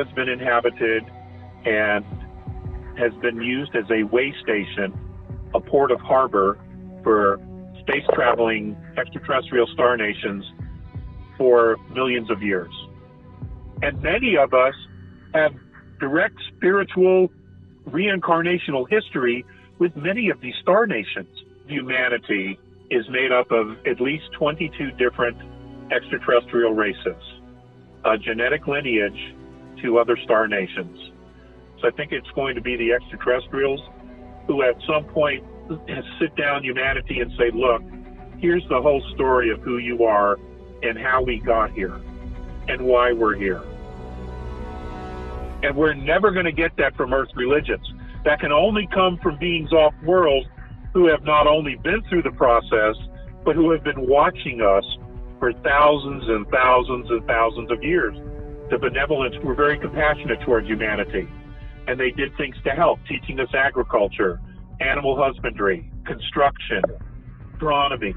has been inhabited and has been used as a way station, a port of harbor for space-traveling extraterrestrial star nations for millions of years. And many of us have direct spiritual reincarnational history with many of these star nations. Humanity is made up of at least 22 different extraterrestrial races, a genetic lineage to other star nations. So I think it's going to be the extraterrestrials who at some point sit down humanity and say, look, here's the whole story of who you are and how we got here and why we're here. And we're never going to get that from Earth's religions. That can only come from beings off-world who have not only been through the process, but who have been watching us for thousands and thousands and thousands of years. The benevolents were very compassionate towards humanity, and they did things to help, teaching us agriculture, animal husbandry, construction, astronomy,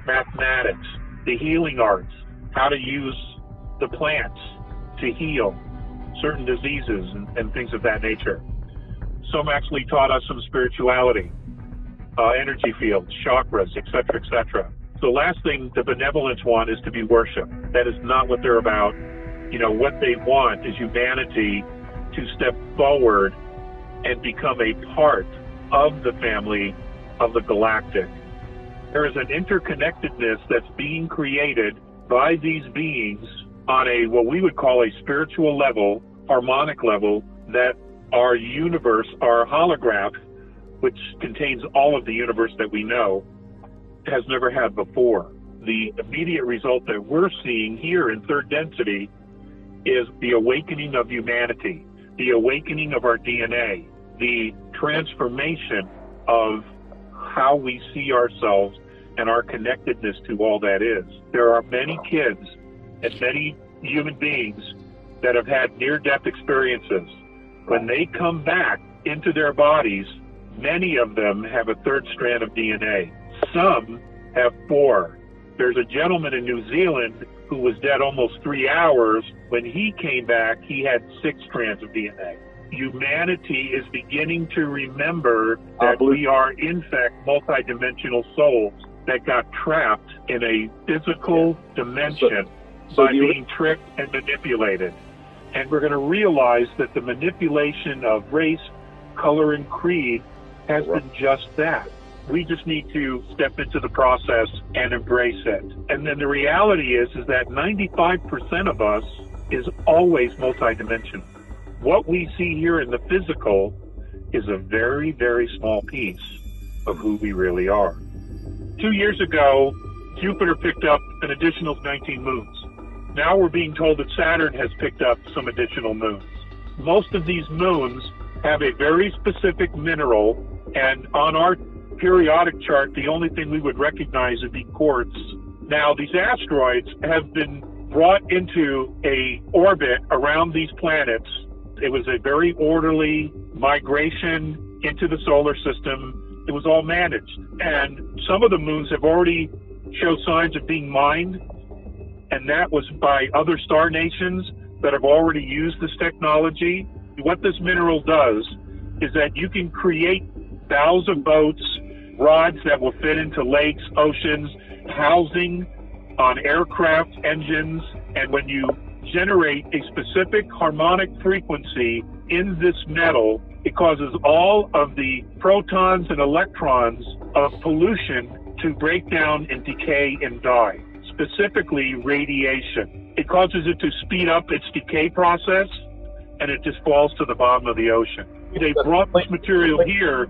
mathematics, the healing arts, how to use the plants to heal certain diseases and things of that nature. Some actually taught us some spirituality, energy fields, chakras, etc., etc. The last thing the benevolents want is to be worshipped. That is not what they're about. You know, what they want is humanity to step forward and become a part of the family of the galactic. There is an interconnectedness that's being created by these beings on a, what we would call a spiritual level, harmonic level, that our universe, our holograph, which contains all of the universe that we know, has never had before. The immediate result that we're seeing here in third density is the awakening of humanity, the awakening of our DNA, the transformation of how we see ourselves and our connectedness to all that is. There are many kids and many human beings that have had near-death experiences. When they come back into their bodies, many of them have a third strand of DNA. Some have 4. There's a gentleman in New Zealand who was dead almost 3 hours. When he came back, he had 6 strands of DNA. Humanity is beginning to remember that we are, in fact, multidimensional souls that got trapped in a physical dimension by being tricked and manipulated. And we're going to realize that the manipulation of race, color, and creed has been just that. We just need to step into the process and embrace it. And then the reality is that 95% of us is always multidimensional. What we see here in the physical is a very, very small piece of who we really are. 2 years ago, Jupiter picked up an additional 19 moons. Now we're being told that Saturn has picked up some additional moons. Most of these moons have a very specific mineral, and on our periodic chart, the only thing we would recognize would be quartz. Now, these asteroids have been brought into a orbit around these planets. It was a very orderly migration into the solar system. It was all managed. And some of the moons have already showed signs of being mined, and that was by other star nations that have already used this technology. What this mineral does is that you can create bows of boats, rods that will fit into lakes, oceans, housing on aircraft engines, and when you generate a specific harmonic frequency in this metal, it causes all of the protons and electrons of pollution to break down and decay and die, specifically radiation. It causes it to speed up its decay process, and it just falls to the bottom of the ocean. They brought this material here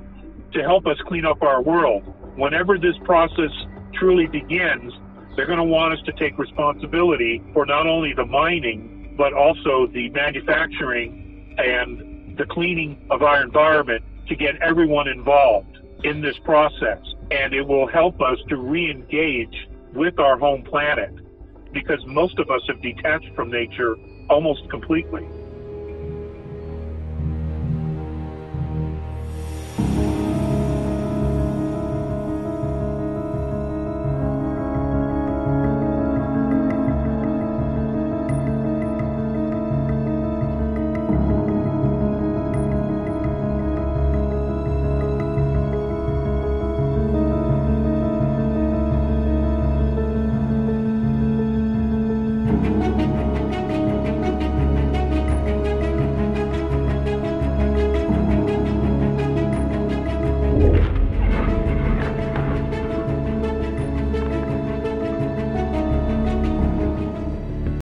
to help us clean up our world. Whenever this process truly begins, they're going to want us to take responsibility for not only the mining, but also the manufacturing and the cleaning of our environment to get everyone involved in this process. And it will help us to re-engage with our home planet, because most of us have detached from nature almost completely.